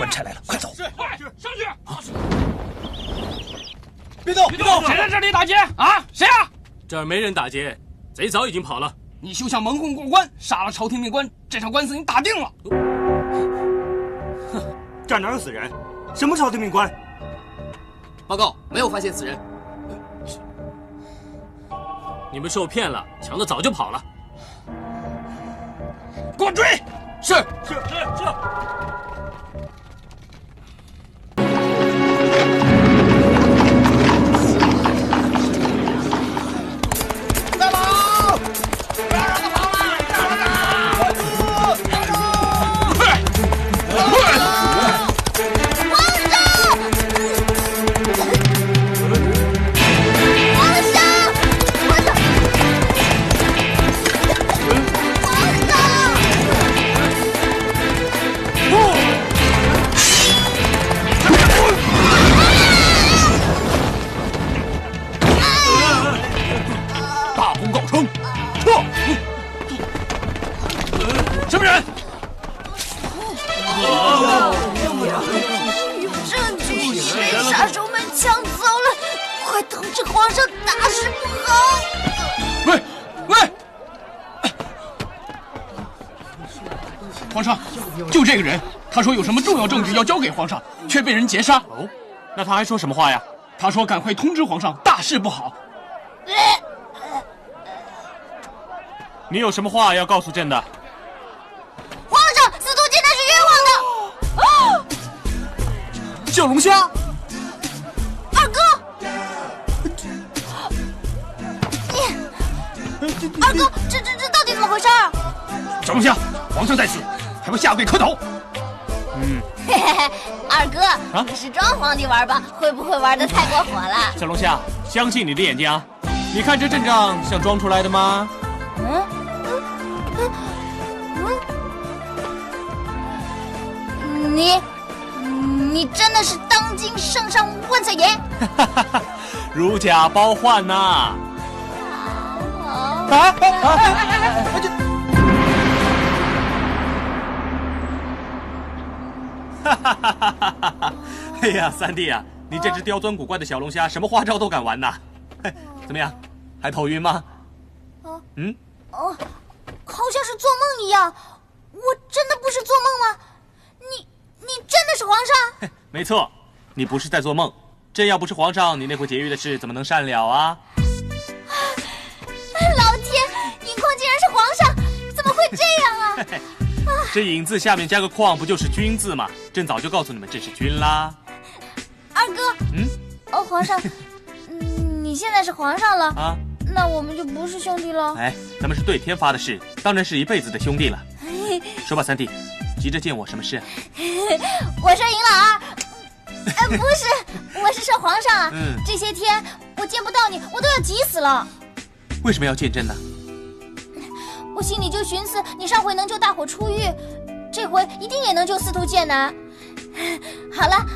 官差来了，快走！快上去！别动！别动！谁在这里打劫啊？谁啊？这儿没人打劫，贼早已经跑了。你休想蒙混过关，杀了朝廷命官，这场官司你打定了。哼，这儿哪有死人？什么朝廷命官？报告，没有发现死人。你们受骗了，强子早就跑了。给我追！是。大佬，不要让他跑了！大功告成，撤！什么人？证据被杀手们抢走了，快通知皇上，大事不好！喂！皇上，就这个人，他说有什么重要证据要交给皇上，却被人劫杀。哦，那他还说什么话呀？他说赶快通知皇上，大事不好。你有什么话要告诉朕的？皇上，司徒剑南是冤枉的！小龙虾，二哥，二哥，这到底怎么回事？小龙虾，皇上在此，还不下跪磕头？嘿嘿嘿，二哥，你是装皇帝玩吧？会不会玩得太过火了？小龙虾，相信你的眼睛啊！你看这阵仗像装出来的吗？你真的是当今圣上万岁爷？如假包换呐！哎呀，三弟啊，你这只刁钻古怪的小龙虾，什么花招都敢玩呐！怎么样，还头晕吗？好像是做梦一样。我真的不是做梦吗？你真的是皇上？没错，你不是在做梦。朕要不是皇上，你那回劫狱的事怎么能善了啊？老天，银矿竟然是皇上，怎么会这样啊？这引字下面加个矿，不就是君字吗？朕早就告诉你们这是君啦。二哥，皇上，你现在是皇上了啊？那我们就不是兄弟了。哎，咱们是对天发的誓，当然是一辈子的兄弟了。说吧，三弟，急着见我什么事？我说银老二，不是，我是说皇上啊。这些天我见不到你，我都要急死了。为什么要见朕呢？我心里就寻思，你上回能救大伙出狱，这回一定也能救司徒剑南。好了，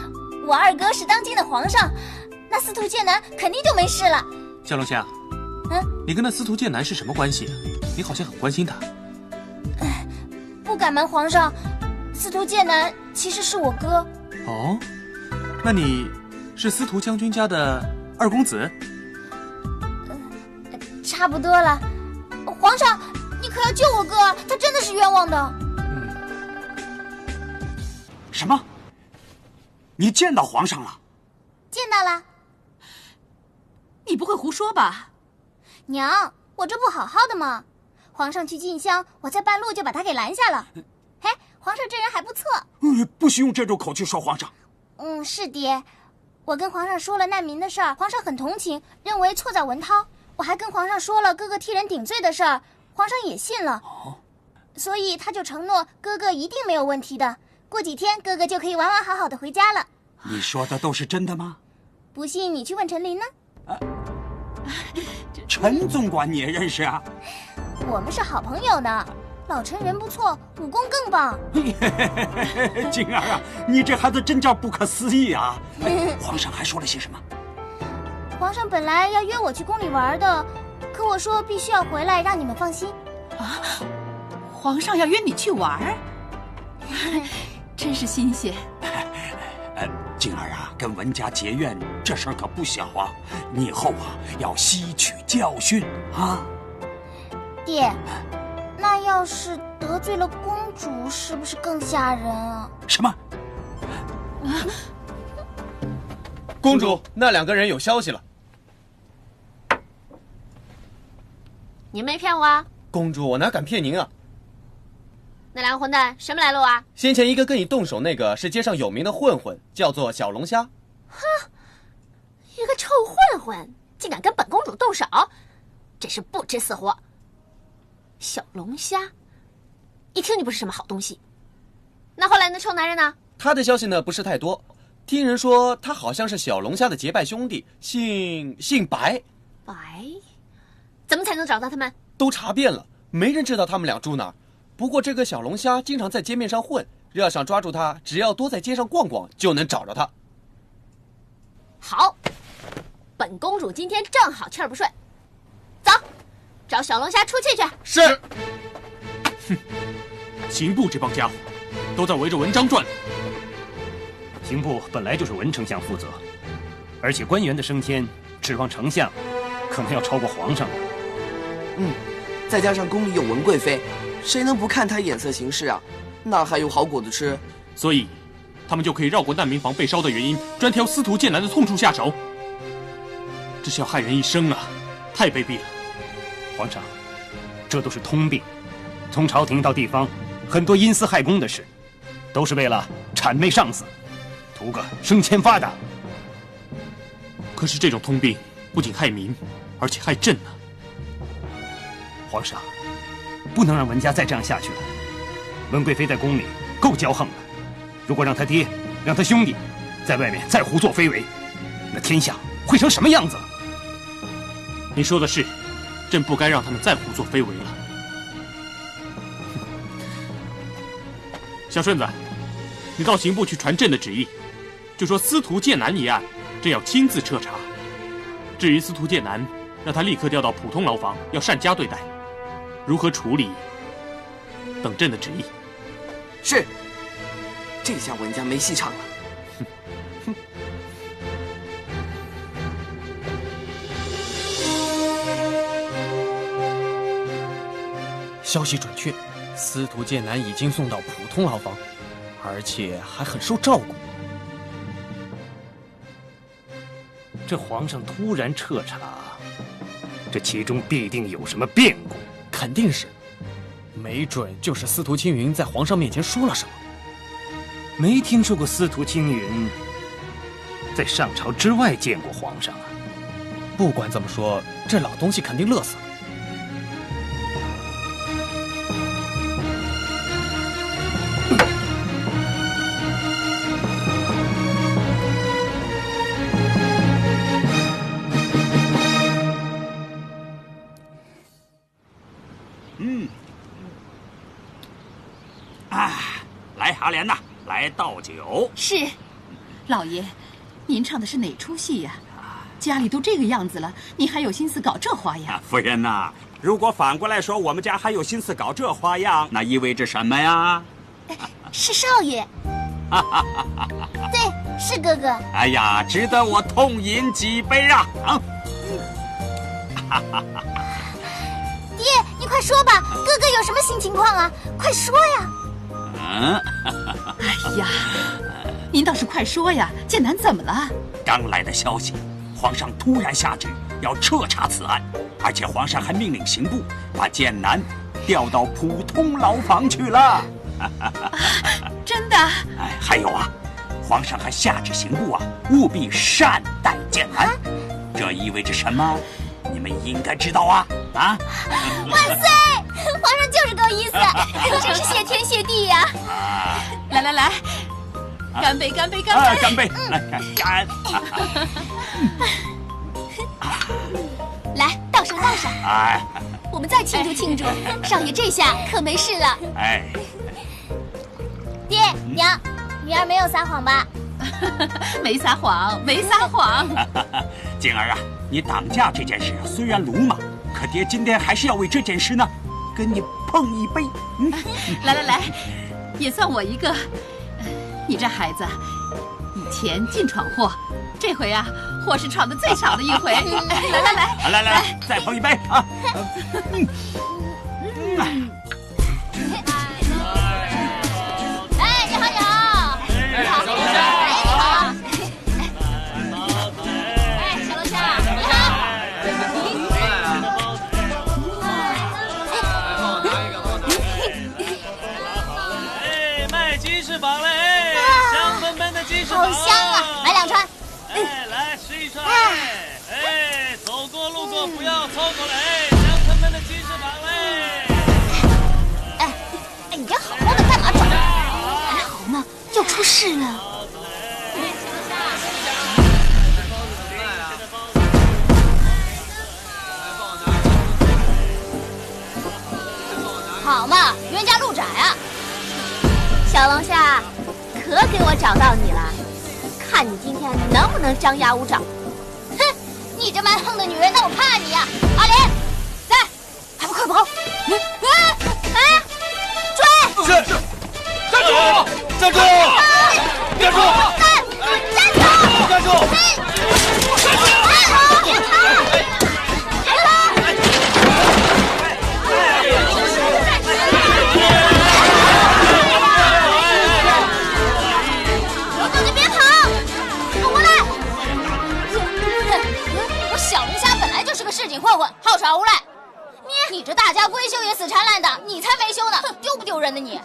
我二哥是当今的皇上，那司徒剑南肯定就没事了。小龙虾，你跟那司徒剑南是什么关系啊？你好像很关心他。不敢瞒皇上，司徒剑南其实是我哥。哦，那你是司徒将军家的二公子？差不多了。皇上，你可要救我哥，他真的是冤枉的。什么？你见到皇上了？见到了。你不会胡说吧？娘，我这不好好的吗？皇上去进香，我在半路就把他给拦下了。嘿，皇上这人还不错。不许用这种口气说皇上。是爹。我跟皇上说了难民的事儿，皇上很同情，认为错在文涛。我还跟皇上说了哥哥替人顶罪的事儿，皇上也信了。所以他就承诺哥哥一定没有问题的。过几天哥哥就可以完完好好的回家了。你说的都是真的吗？不信你去问陈琳呢。陈总管你也认识啊？我们是好朋友呢。老陈人不错，武功更棒。静儿啊，你这孩子真叫不可思议啊！皇上还说了些什么？皇上本来要约我去宫里玩的，可我说必须要回来，让你们放心。啊，皇上要约你去玩儿，真是新鲜。静儿啊，跟文家结怨这事儿可不小啊！你以后啊要吸取教训啊！爹，那要是得罪了公主，是不是更吓人啊？什么？公主，那2个人有消息了。您没骗我啊？公主，我哪敢骗您啊？那2个混蛋什么来路啊？先前一个跟你动手那个是街上有名的混混，叫做小龙虾。哼，一个臭混混竟敢跟本公主动手，真是不知死活。小龙虾，一听就不是什么好东西。那后来那臭男人呢？他的消息呢不是太多，听人说他好像是小龙虾的结拜兄弟，姓白。白？怎么才能找到他们？都查遍了，没人知道他们俩住哪儿。不过这个小龙虾经常在街面上混，要想抓住他，只要多在街上逛逛就能找着他。好，本公主今天正好气儿不顺，走，找小龙虾出气去。是。哼，刑部这帮家伙都在围着文章转。刑部本来就是文丞相负责，而且官员的升迁指望丞相，可能要超过皇上了。再加上宫里有文贵妃，谁能不看她眼色行事啊？哪还有好果子吃？所以，他们就可以绕过难民房被烧的原因，专挑司徒剑南的痛处下手。这是要害人一生啊！太卑鄙了！皇上，这都是通病，从朝廷到地方，很多因私害公的事，都是为了谄媚上司，图个升迁发达。可是这种通病不仅害民，而且害朕呢。皇上，不能让文家再这样下去了。文贵妃在宫里够骄横了，如果让他爹、让他兄弟在外面再胡作非为，那天下会成什么样子了？你说的是，朕不该让他们再胡作非为了。小顺子，你到刑部去传朕的旨意，就说司徒剑南一案，朕要亲自彻查。至于司徒剑南，让他立刻调到普通牢房，要善加对待。如何处理，等朕的旨意。是。这下文家没戏唱了。消息准确，司徒剑南已经送到普通牢房，而且还很受照顾。这皇上突然彻查，这其中必定有什么变故。肯定是，没准就是司徒青云在皇上面前说了什么。没听说过司徒青云在上朝之外见过皇上啊。不管怎么说，这老东西肯定乐死了。来，阿莲呐，来倒酒。是，老爷，您唱的是哪出戏呀？家里都这个样子了，你还有心思搞这花样？夫人呐，如果反过来说我们家还有心思搞这花样，那意味着什么呀？是少爷。对，是哥哥。哎呀，值得我痛饮几杯啊！爹，你快说吧，哥哥有什么新情况啊？快说呀！哎呀，您倒是快说呀！剑南怎么了？刚来的消息，皇上突然下旨要彻查此案，而且皇上还命令刑部把剑南调到普通牢房去了。真的？哎，还有啊，皇上还下旨刑部啊，务必善待剑南。这意味着什么？你们应该知道啊！啊！万岁！皇上就是够意思，真是谢天谢地呀！来来来，干杯干杯干杯！干杯！来干！来，倒上倒上！哎，我们再庆祝庆祝。少爷这下可没事了。哎，爹娘，女儿没有撒谎吧？没撒谎，没撒谎。静儿啊，你挡驾这件事虽然鲁莽，可爹今天还是要为这件事呢，跟你碰一杯。来，也算我一个。你这孩子，以前净闯祸，这回啊，祸是闯的最少的一回。来，再碰一杯啊！哎，你好，你好，你好，你好，哎，小龙虾，你好。哎，卖鸡翅膀嘞！香喷喷的鸡翅膀，好香啊！买2串。哎，来吃一串。哎，走过路过不要错过了。哎，香喷喷的鸡翅膀嘞！哎，你别好好的干嘛转？还好呢，又出事了。好嘛，冤家路窄啊！小龙虾，可给我找到你了，看你今天能不能张牙舞爪。哼，你这蛮横的女人，那我怕你呀！阿莲，来，还不快跑！追！是，站住！站住！站住！站住！市井混混，好耍无赖！你这大家闺秀也死缠烂打，你才没羞呢！丢不丢人的你？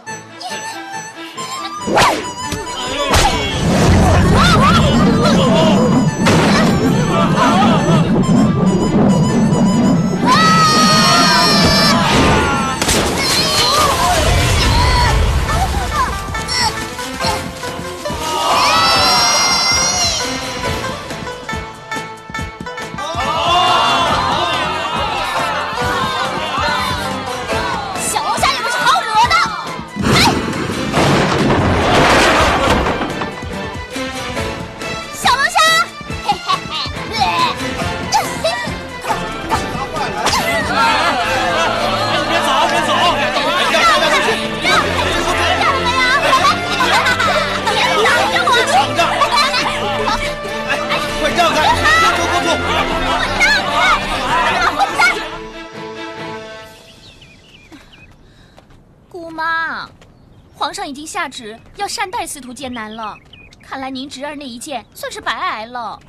皇上已经下旨要善待司徒剑南了，看来您侄儿那一剑算是白挨了。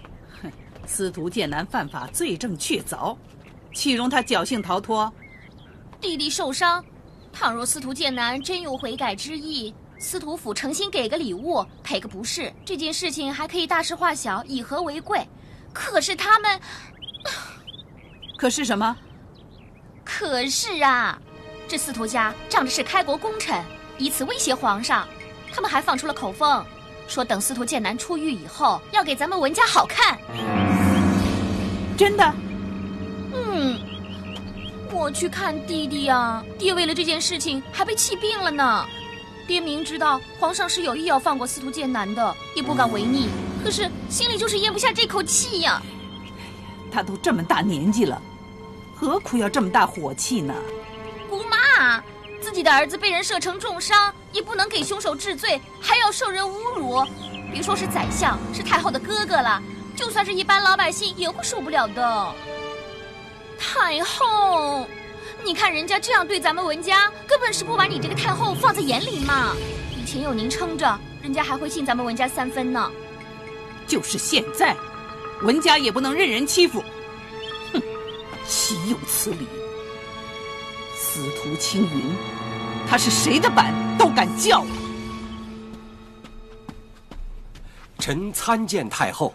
司徒剑南犯法，罪证确凿，岂容他侥幸逃脱？弟弟受伤，倘若司徒剑南真有悔改之意，司徒府诚心给个礼物，赔个不是，这件事情还可以大事化小，以和为贵。可是他们，可是什么？可是啊，这司徒家仗着是开国功臣，以此威胁皇上。他们还放出了口风，说等司徒剑南出狱以后，要给咱们文家好看。真的？我去看弟弟啊，爹为了这件事情还被气病了呢。爹明知道皇上是有意要放过司徒剑南的，也不敢违逆，可是心里就是咽不下这口气呀。他都这么大年纪了，何苦要这么大火气呢？姑妈，自己的儿子被人射成重伤，也不能给凶手治罪，还要受人侮辱。别说是宰相，是太后的哥哥了，就算是一般老百姓也会受不了的。太后，你看人家这样对咱们文家，根本是不把你这个太后放在眼里嘛。以前有您撑着，人家还会信咱们文家3分呢。就是现在，文家也不能任人欺负。哼，岂有此理！司徒青云，他是谁的板都敢叫。臣参见太后。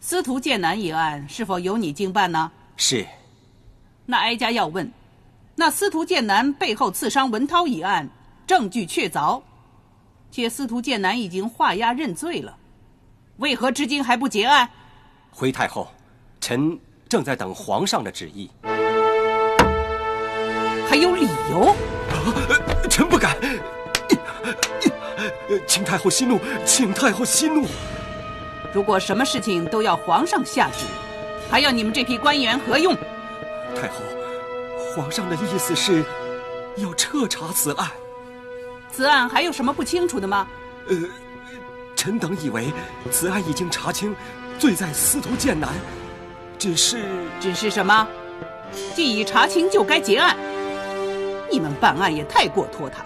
司徒剑南一案是否由你经办呢？是。那哀家要问，那司徒剑南背后刺伤文涛一案，证据确凿，且司徒剑南已经画押认罪了，为何至今还不结案？回太后，臣正在等皇上的旨意。还有理由？臣不敢。请太后息怒，请太后息怒。如果什么事情都要皇上下旨，还要你们这批官员何用？太后，皇上的意思是要彻查此案。此案还有什么不清楚的吗？臣等以为此案已经查清，罪在司徒剑南，只是什么？既已查清，就该结案。你们办案也太过拖沓。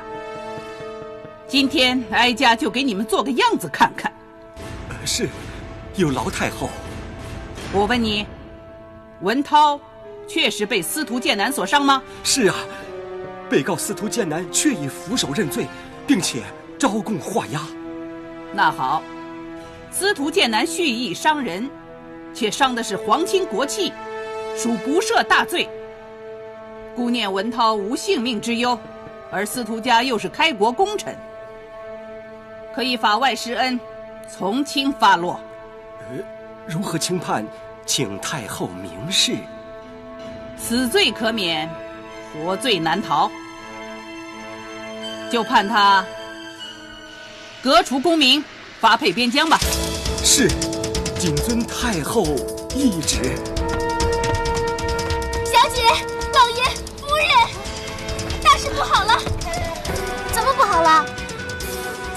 今天哀家就给你们做个样子看看。是，有劳太后。我问你，文涛确实被司徒剑南所伤吗？是啊，被告司徒剑南确已俯首认罪，并且招供画押。那好，司徒剑南蓄意伤人，却伤的是皇亲国戚，属不赦大罪。顾念文涛无性命之忧，而司徒家又是开国功臣，可以法外施恩，从轻发落。如何轻判，请太后明示。死罪可免，活罪难逃，就判他革除功名，发配边疆吧。是，谨遵太后懿旨。小姐、老爷、夫人，大事不好了！怎么不好了？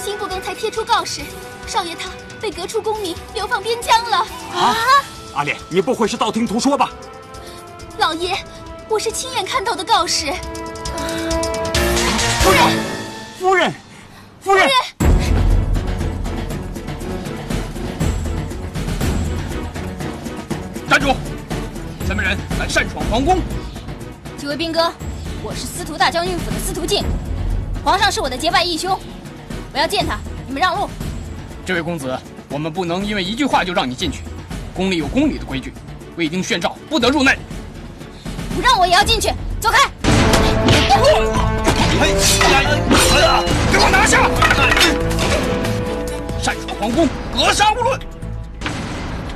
刑部刚才贴出告示，少爷他被革除功名，流放边疆了。啊！阿烈，你不会是道听途说吧？老爷，我是亲眼看到的告示。夫人，夫人，夫人！站住！什么人敢擅闯皇宫？几位兵哥，我是司徒大将军府的司徒敬，皇上是我的结拜义兄，我要见他，你们让路。这位公子，我们不能因为一句话就让你进去，宫里有宫里的规矩，未经宣召不得入内。不让我也要进去，走开！给我拿下！擅闯皇宫，格杀勿论！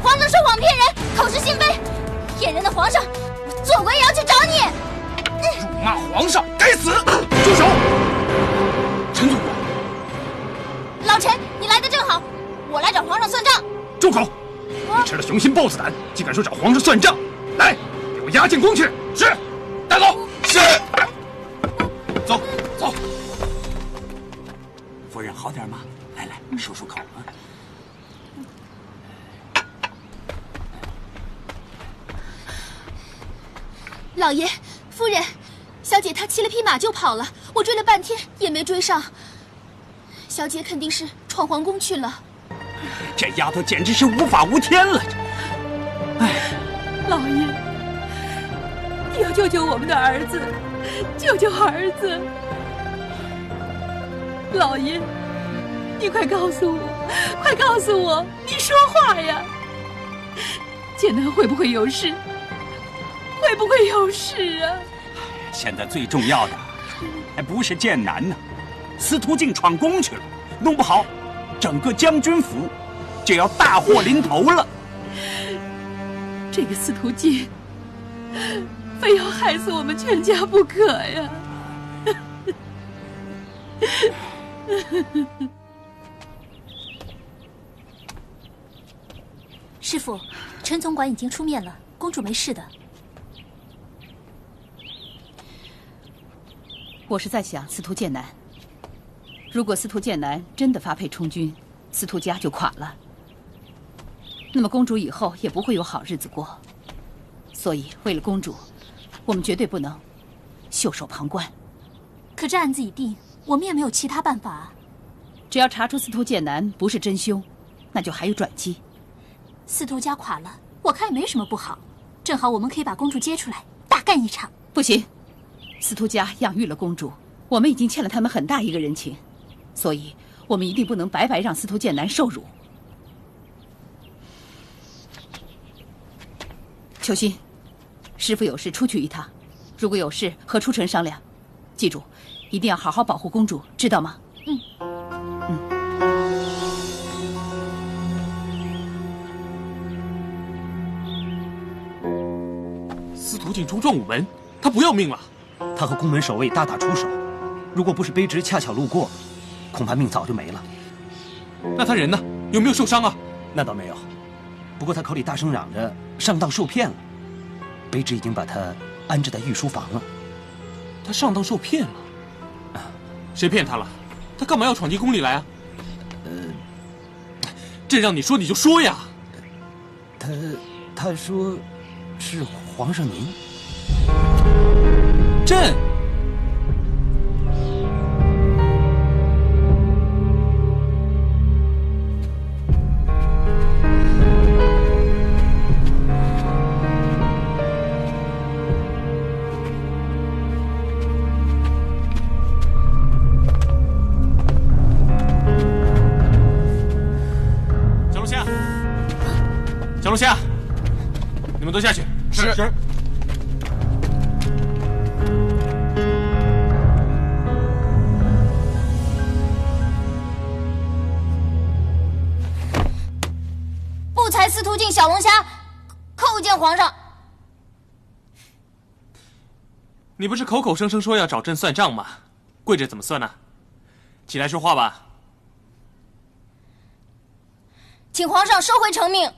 皇上说谎骗人，口是心非，骗人的皇上，我做鬼也要去找你！辱骂皇上，该死！住手！陈祖国，老陈，你来的正好，我来找皇上算账。住口！你吃了雄心豹子胆，竟敢说找皇上算账！来，给我押进宫去！是，带走。是。走走。夫人好点吗？来来，漱漱口啊。老爷，夫人，小姐她骑了匹马就跑了，我追了半天也没追上。小姐肯定是闯皇宫去了。这丫头简直是无法无天了！老爷，你要救救我们的儿子，救救儿子！老爷，你快告诉我，快告诉我，你说话呀！剑南会不会有事？会不会有事啊？现在最重要的还不是剑南呢，司徒敬闯宫去了，弄不好整个将军府就要大祸临头了。这个司徒敬非要害死我们全家不可呀！师父，陈总管已经出面了，公主没事的。我是在想司徒剑南，如果司徒剑南真的发配充军，司徒家就垮了，那么公主以后也不会有好日子过。所以为了公主，我们绝对不能袖手旁观。可这案子已定，我们也没有其他办法啊。只要查出司徒剑南不是真凶，那就还有转机。司徒家垮了，我看也没什么不好，正好我们可以把公主接出来，大干一场。不行，司徒家养育了公主，我们已经欠了他们很大一个人情，所以我们一定不能白白让司徒剑南受辱。秋心，师父有事出去一趟，如果有事和初晨商量，记住，一定要好好保护公主，知道吗？司徒敬出状武门，他不要命了。他和宫门守卫大打出手，如果不是卑职恰巧路过，恐怕命早就没了。那他人呢？有没有受伤啊？那倒没有，不过他口里大声嚷着上当受骗了，卑职已经把他安置在御书房了。他上当受骗了？谁骗他了？他干嘛要闯进宫里来啊？朕让你说你就说呀。他说是皇上您。朕。小龙虾，你们都下去。是。不才司徒敬小龙虾，叩见皇上。你不是口口声声说要找朕算账吗？跪着怎么算呢？起来说话吧。请皇上收回成命，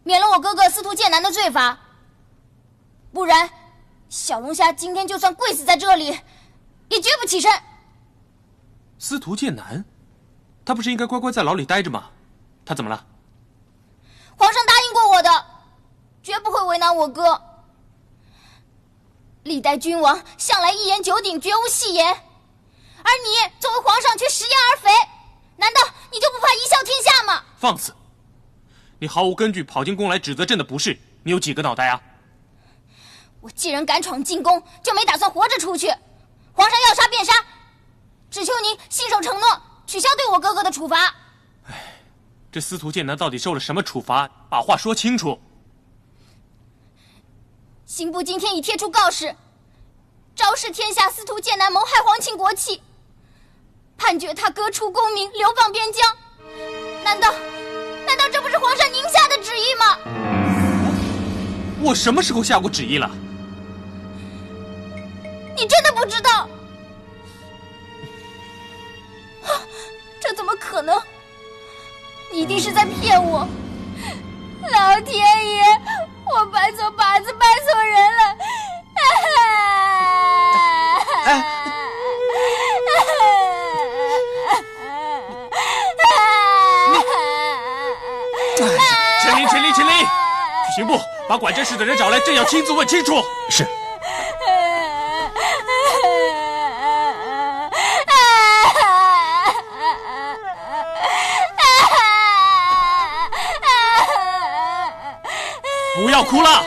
免了我哥哥司徒剑南的罪罚。不然，小龙虾今天就算跪死在这里，也绝不起身。司徒剑南，他不是应该乖乖在牢里待着吗？他怎么了？皇上答应过我的，绝不会为难我哥。历代君王向来一言九鼎，绝无戏言，而你作为皇上却食言而肥，难道你就不怕贻笑天下吗？放肆！你毫无根据跑进宫来指责朕的不是，你有几个脑袋啊？我既然敢闯进宫，就没打算活着出去。皇上要杀便杀，只求您信守承诺，取消对我哥哥的处罚。这司徒剑南到底受了什么处罚？把话说清楚。刑部今天已贴出告示，昭示天下司徒剑南谋害皇亲国戚，判决他哥出功名，流放边疆。难道这不是皇上您下的旨意吗？我什么时候下过旨意了？你真的不知道？这怎么可能？你一定是在骗我！老天爷，我拜错把子，拜错人了！陈琳，去刑部把管这事的人找来，朕要亲自问清楚。是。不要哭了。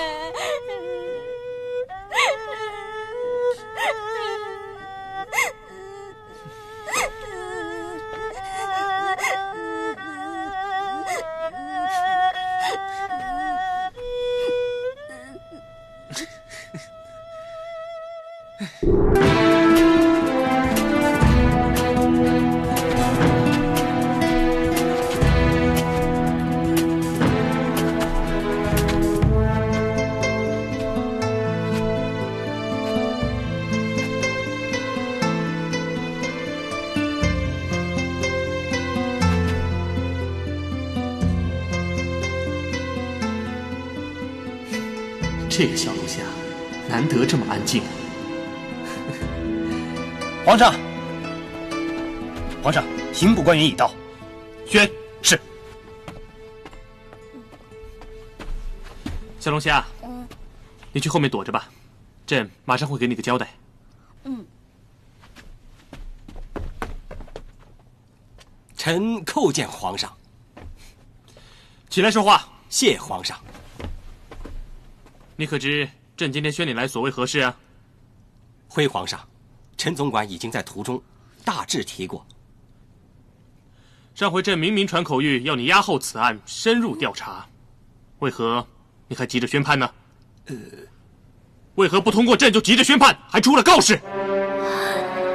这个小龙虾，难得这么安静。皇上，刑部官员已到。宣是。小龙虾，你去后面躲着吧，朕马上会给你个交代。臣叩见皇上。起来说话。谢皇上。你可知朕今天宣你来所为何事啊？回皇上，陈总管已经在途中大致提过。上回朕明传口谕，要你押后此案，深入调查，为何你还急着宣判呢？为何不通过朕就急着宣判，还出了告示？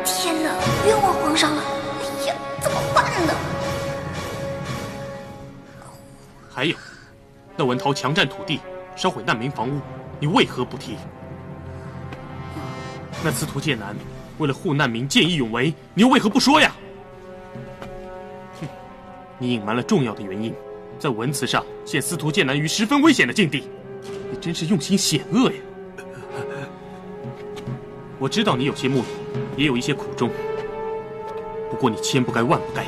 天哪，冤枉皇上了！哎呀，怎么办呢？还有，那文涛强占土地，烧毁难民房屋，你为何不提？那司徒剑南为了护难民见义勇为，你又为何不说呀？哼，你隐瞒了重要的原因，在文辞上陷司徒剑南于十分危险的境地，你真是用心险恶呀！我知道你有些目的，也有一些苦衷，不过你千不该万不该，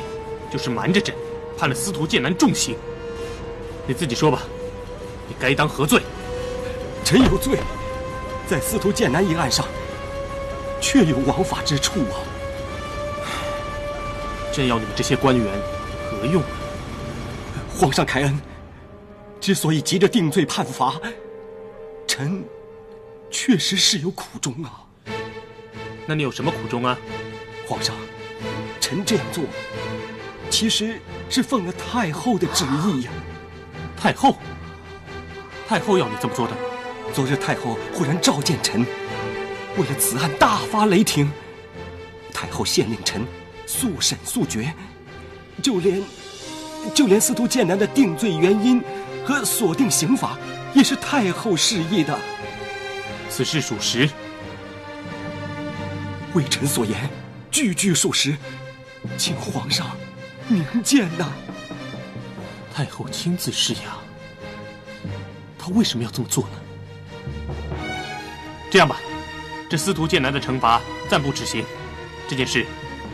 就是瞒着朕，判了司徒剑南重刑。你自己说吧，你该当何罪？臣有罪，在司徒剑南一案上，确有枉法之处啊！朕要你们这些官员何用？皇上开恩，之所以急着定罪判罚，臣确实是有苦衷啊。那你有什么苦衷啊？皇上，臣这样做，其实是奉了太后的旨意呀。太后？太后要你这么做的？昨日太后忽然召见臣，为了此案大发雷霆，太后限令臣速审速决，就连司徒剑南的定罪原因和锁定刑罚，也是太后示意的。此事属实？为臣所言，句句属实，请皇上明鉴呐。太后亲自施压，她为什么要这么做呢？这样吧，这司徒剑南的惩罚暂不执行，这件事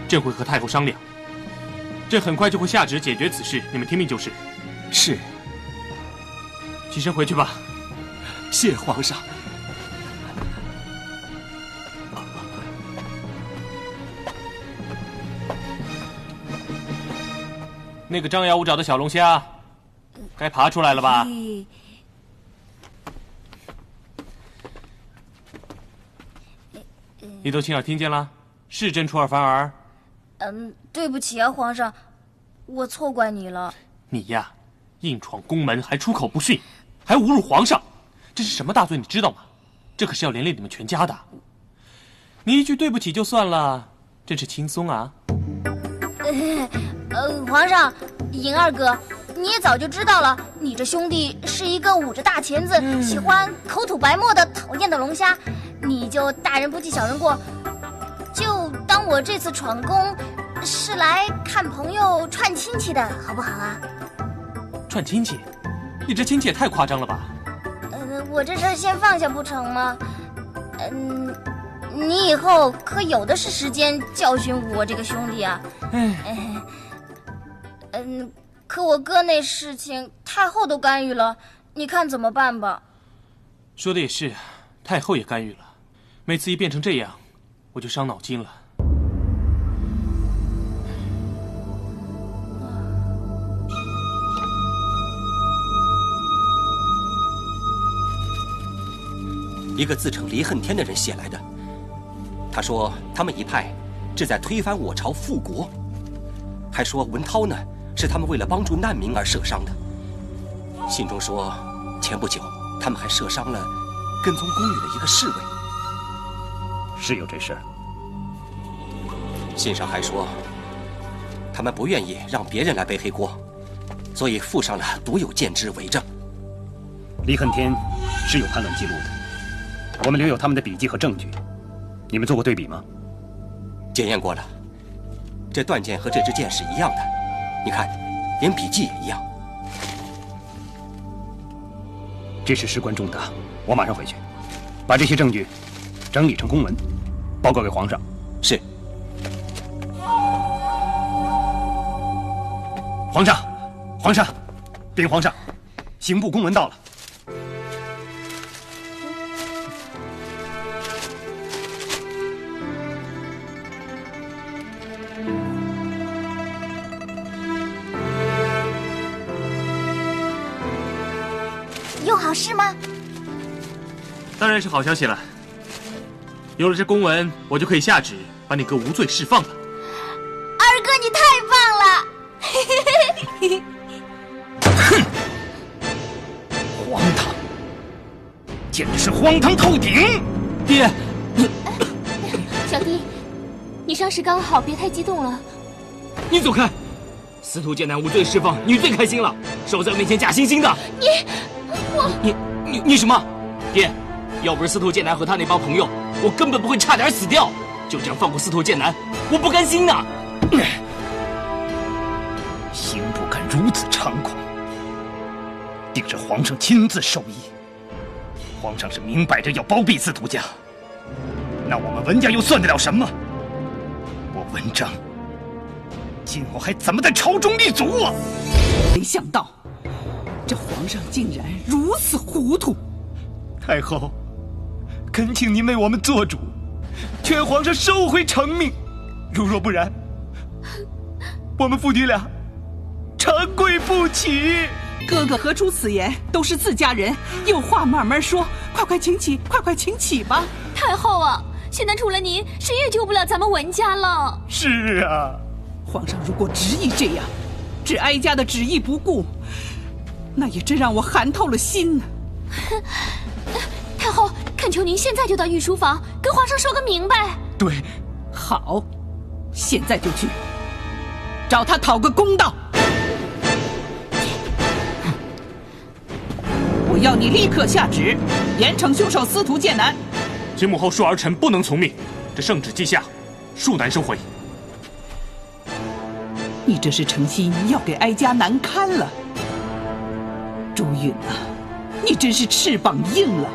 朕会和太后商量。朕很快就会下旨解决此事，你们听命就是。是。起身回去吧。谢皇上。那个张牙舞爪的小龙虾，该爬出来了吧？你都亲耳听见了，是朕出尔反尔？对不起啊，皇上，我错怪你了。你呀，硬闯宫门，还出口不逊，还侮辱皇上，这是什么大罪？你知道吗？这可是要连累你们全家的。你一句对不起就算了，真是轻松啊。皇上，银二哥，你也早就知道了，你这兄弟是一个捂着大钳子、喜欢口吐白沫的讨厌的龙虾，你就大人不计小人过，就当我这次闯宫是来看朋友串亲戚的，好不好啊？串亲戚？你这亲戚也太夸张了吧？我这事儿先放下不成吗？你以后可有的是时间教训我这个兄弟啊！可我哥那事情太后都干预了，你看怎么办吧？说的也是，太后也干预了。每次一变成这样，我就伤脑筋了。一个自称离恨天的人写来的。他说他们一派志在推翻我朝复国，还说文涛呢是他们为了帮助难民而射伤的。信中说，前不久他们还射伤了跟踪宫女的一个侍卫。是有这事儿。信上还说，他们不愿意让别人来背黑锅，所以附上了独有剑之为证。离恨天是有叛乱记录的，我们留有他们的笔记和证据。你们做过对比吗？检验过了，这断剑和这支剑是一样的，你看，连笔记也一样。这事事关重大，我马上回去，把这些证据整理成公文，报告给皇上。是。皇上，皇上，禀皇上，刑部公文到了。有好事吗？当然是好消息了。有了这公文，我就可以下旨把你哥无罪释放了。二哥，你太棒了！哼，荒唐，简直是荒唐透顶！爹，小弟，你伤势刚好，别太激动了。你走开！司徒剑南无罪释放，你最开心了，少在我面前假惺惺的。你什么？爹，要不是司徒剑南和他那帮朋友我根本不会差点死掉。就这样放过司徒剑南，我不甘心呐！刑部敢如此猖狂，定是皇上亲自授意。皇上是明摆着要包庇司徒家，那我们文家又算得了什么？我文章今后还怎么在朝中立足啊？没想到，这皇上竟然如此糊涂。太后，恳请您为我们做主，劝皇上收回成命。如若不然，我们父女俩长跪不起。哥哥何出此言？都是自家人，有话慢慢说。快快请起，快快请起吧。太后啊，现在除了您，谁也救不了咱们文家了。是啊，皇上如果执意这样，置哀家的旨意不顾，那也真让我寒透了心呢。太后，恳求您现在就到御书房，跟皇上说个明白。对，好，现在就去找他讨个公道。我要你立刻下旨，严惩凶手司徒剑南。请母后恕儿臣不能从命，这圣旨记下，恕难收回。你这是诚心要给哀家难堪了。朱允啊，你真是翅膀硬了，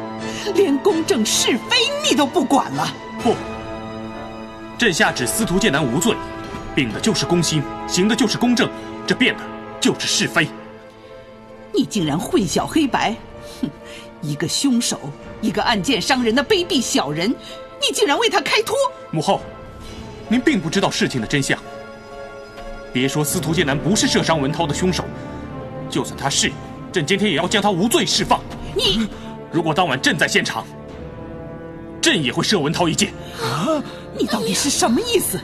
连公正是非你都不管了。不，朕下旨司徒剑南无罪，秉的就是公心，行的就是公正，这变的就是是非。你竟然混淆黑白！哼，一个凶手，一个暗箭伤人的卑鄙小人，你竟然为他开脱！母后，您并不知道事情的真相。别说司徒剑南不是射伤文涛的凶手，就算他是，朕今天也要将他无罪释放。你，如果当晚朕在现场，朕也会射文涛一箭。啊！你到底是什么意思？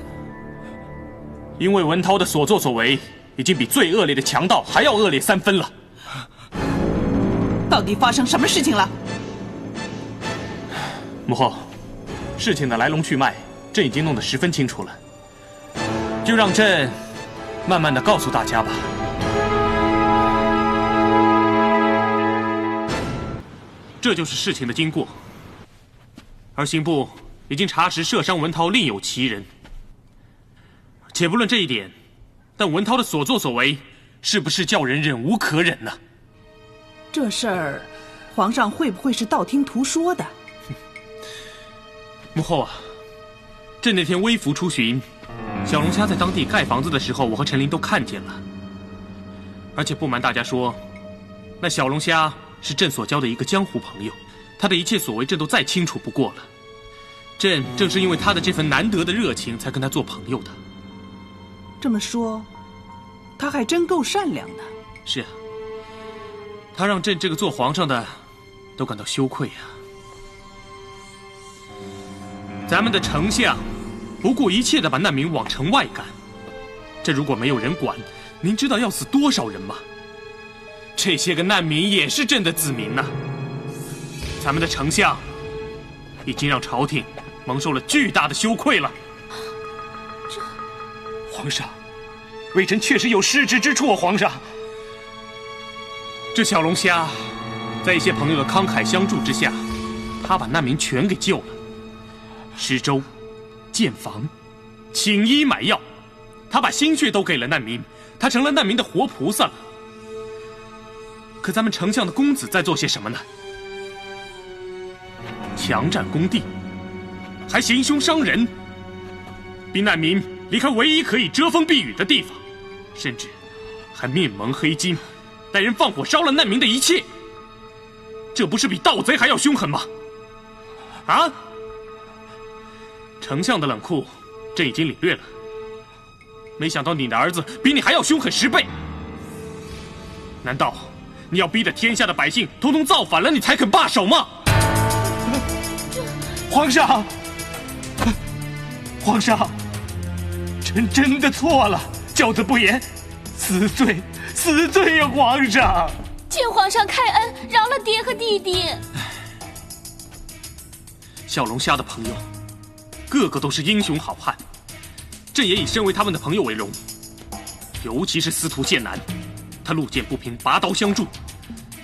因为文涛的所作所为，已经比最恶劣的强盗还要恶劣3分了。到底发生什么事情了？母后，事情的来龙去脉，朕已经弄得十分清楚了，就让朕慢慢的告诉大家吧。这就是事情的经过，而刑部已经查实射伤文涛另有其人。且不论这一点，但文涛的所作所为，是不是叫人忍无可忍呢？这事儿，皇上会不会是道听途说的？母后啊，朕那天微服出巡，小龙虾在当地盖房子的时候，我和陈琳都看见了。而且不瞒大家说，那小龙虾是朕所交的一个江湖朋友，他的一切所为朕都再清楚不过了。朕正是因为他的这份难得的热情，才跟他做朋友的。这么说，他还真够善良的。是啊，他让朕这个做皇上的都感到羞愧啊。咱们的丞相不顾一切地把难民往城外赶，这如果没有人管，您知道要死多少人吗？这些个难民也是朕的子民呐。咱们的丞相已经让朝廷蒙受了巨大的羞愧了。皇上，微臣确实有失职之处啊，皇上。这小龙虾，在一些朋友的慷慨相助之下，他把难民全给救了，施粥、建房、请医买药，他把心血都给了难民，他成了难民的活菩萨了。可咱们丞相的公子在做些什么呢？强占工地，还行凶伤人，逼难民离开唯一可以遮风避雨的地方，甚至还面蒙黑金，带人放火烧了难民的一切，这不是比盗贼还要凶狠吗？啊！丞相的冷酷，朕已经领略了。没想到你的儿子比你还要凶狠10倍。难道你要逼得天下的百姓统统造反了，你才肯罢手吗？皇上，皇上，臣真的错了，教子不严，死罪，死罪呀！皇上，请皇上开恩，饶了爹和弟弟。小龙虾的朋友，个个都是英雄好汉，朕也以身为他们的朋友为荣。尤其是司徒剑南，他路见不平，拔刀相助。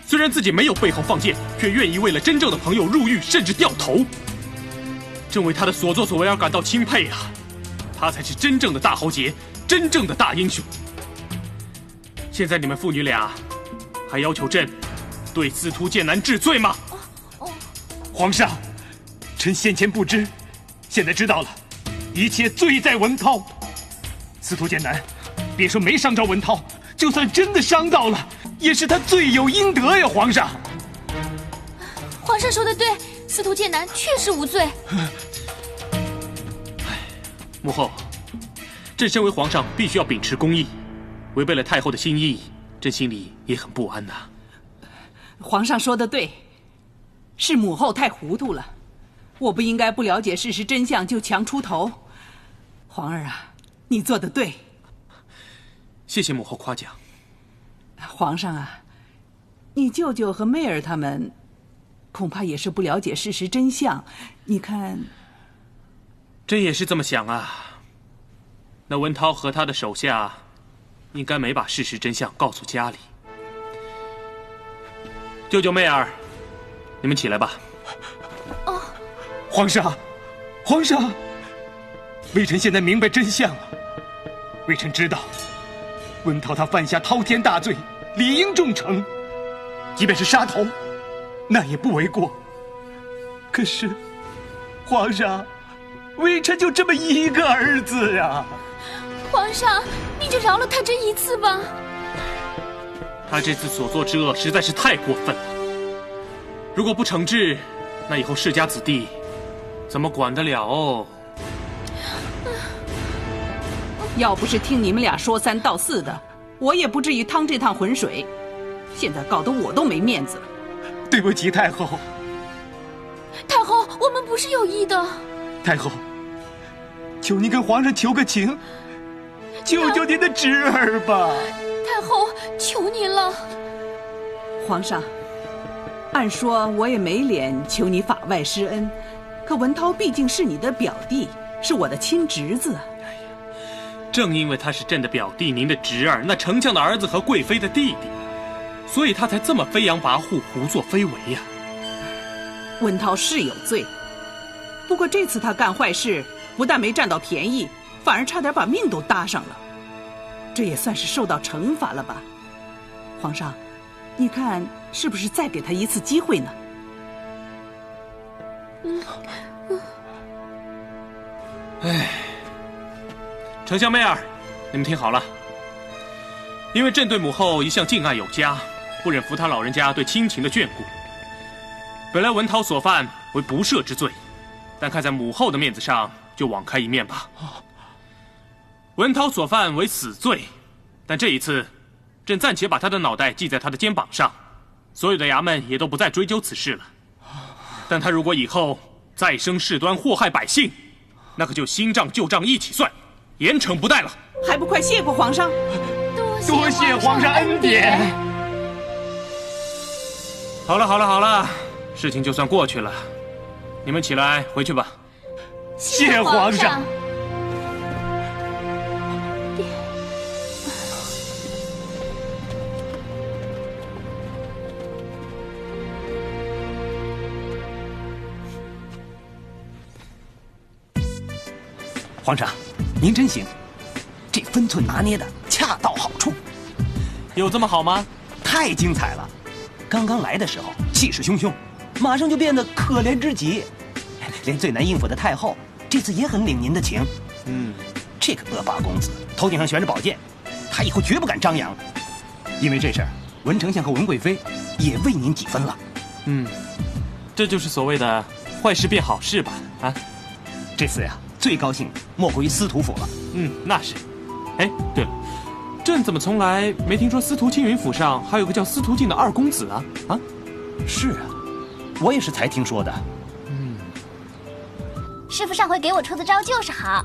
虽然自己没有背后放箭，却愿意为了真正的朋友入狱，甚至掉头。朕为他的所作所为而感到钦佩啊！他才是真正的大豪杰，真正的大英雄。现在你们父女俩还要求朕对司徒剑南治罪吗？皇上，臣先前不知，现在知道了，一切罪在文涛。司徒剑南，别说没伤着文涛，就算真的伤到了，也是他罪有应得呀！皇上，皇上说的对，司徒剑南确实无罪。母后，朕身为皇上，必须要秉持公义，违背了太后的心意，朕心里也很不安呐。皇上说的对，是母后太糊涂了，我不应该不了解事实真相就强出头。皇儿啊，你做得对。谢谢母后夸奖。皇上啊，你舅舅和妹儿他们恐怕也是不了解事实真相，你看。朕也是这么想啊。那文涛和他的手下应该没把事实真相告诉家里。舅舅妹儿，你们起来吧。哦，皇上，皇上，微臣现在明白真相了。微臣知道，文涛他犯下滔天大罪，理应重惩，即便是杀头，那也不为过。可是，皇上，微臣就这么一个儿子啊！皇上，你就饶了他这一次吧。他这次所作之恶实在是太过分了，如果不惩治，那以后世家子弟怎么管得了哦？要不是听你们俩说三道四的，我也不至于趟这趟浑水。现在搞得我都没面子了。对不起，太后。太后，我们不是有意的。太后，求您跟皇上求个情，救救您的侄儿吧。太后，求您了。皇上，按说我也没脸求你法外施恩，可文涛毕竟是你的表弟，是我的亲侄子。正因为他是朕的表弟，您的侄儿，那丞相的儿子和贵妃的弟弟，所以他才这么飞扬跋扈、胡作非为呀。文涛是有罪，不过这次他干坏事，不但没占到便宜，反而差点把命都搭上了，这也算是受到惩罚了吧？皇上，你看是不是再给他一次机会呢？丞相妹儿，你们听好了，因为朕对母后一向敬爱有加，不忍负他老人家对亲情的眷顾。本来文涛所犯为不赦之罪，但看在母后的面子上，就网开一面吧。文涛所犯为死罪，但这一次，朕暂且把他的脑袋系在他的肩膀上，所有的衙门也都不再追究此事了。但他如果以后再生事端祸害百姓，那可就新账旧账一起算，严惩不贷了。还不快谢过皇上？多谢皇上恩典。好了好了好了，事情就算过去了，你们起来回去吧。谢皇上。皇上，您真行，这分寸拿捏的恰到好处。有这么好吗？太精彩了！刚刚来的时候气势汹汹，马上就变得可怜至极，连最难应付的太后这次也很领您的情。这个恶霸公子头顶上悬着宝剑，他以后绝不敢张扬。因为这事儿，文丞相和文贵妃也为您几分了。这就是所谓的坏事变好事吧？啊，这次呀，最高兴莫过于司徒府了。那是。哎，对了，朕怎么从来没听说司徒青云府上还有个叫司徒静的二公子啊？啊，是啊，我也是才听说的。师傅上回给我出的招就是好，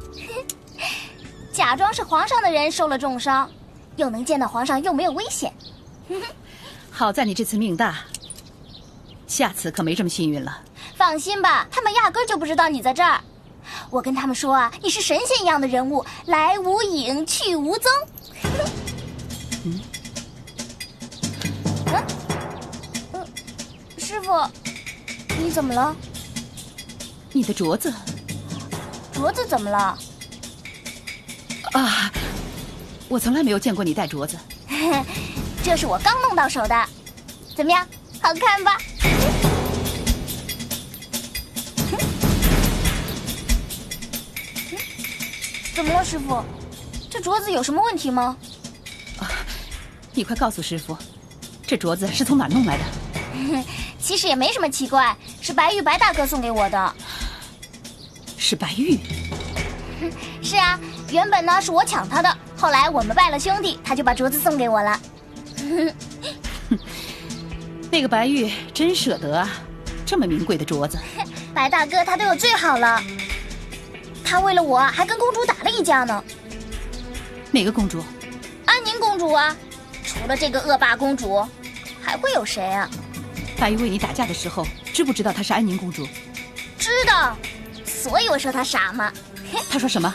假装是皇上的人受了重伤，又能见到皇上，又没有危险。好在你这次命大，下次可没这么幸运了。放心吧，他们压根就不知道你在这儿。我跟他们说啊，你是神仙一样的人物，来无影，去无踪。师傅，你怎么了？你的镯子？镯子怎么了？啊，我从来没有见过你戴镯子。这是我刚弄到手的，怎么样？好看吧？怎么了，师傅？这镯子有什么问题吗？你快告诉师傅，这镯子是从哪儿弄来的？其实也没什么奇怪，是白玉白大哥送给我的。是白玉？是啊，原本呢是我抢他的，后来我们拜了兄弟，他就把镯子送给我了。那个白玉真舍得啊，这么名贵的镯子。白大哥他对我最好了，他为了我还跟公主打了一架呢。哪个公主？安宁公主啊，除了这个恶霸公主，还会有谁啊？白玉为你打架的时候，知不知道她是安宁公主？知道，所以我说他傻嘛。他说什么？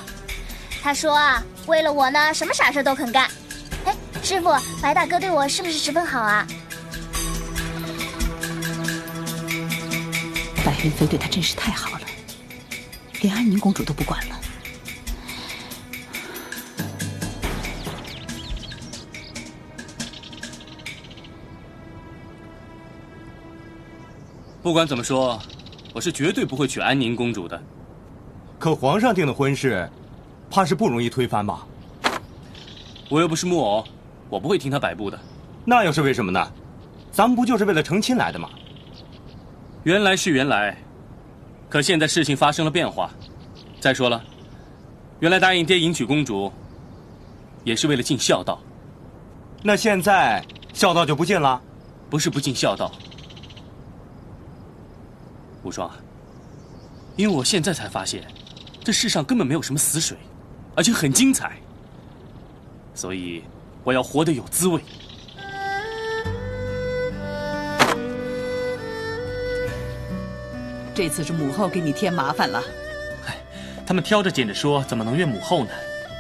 他说啊，为了我呢，什么傻事都肯干。哎，师傅，白大哥对我是不是十分好啊？白云飞对他真是太好了，连安宁公主都不管了。不管怎么说，我是绝对不会娶安宁公主的。可皇上定的婚事，怕是不容易推翻吧？我又不是木偶，我不会听他摆布的。那又是为什么呢？咱们不就是为了成亲来的吗？原来是原来，可现在事情发生了变化。再说了，原来答应爹迎娶公主，也是为了尽孝道。那现在孝道就不尽了？不是不尽孝道，无双啊，因为我现在才发现，这世上根本没有什么死水，而且很精彩，所以我要活得有滋味。这次是母后给你添麻烦了。唉，他们挑着拣着说，怎么能怨母后呢？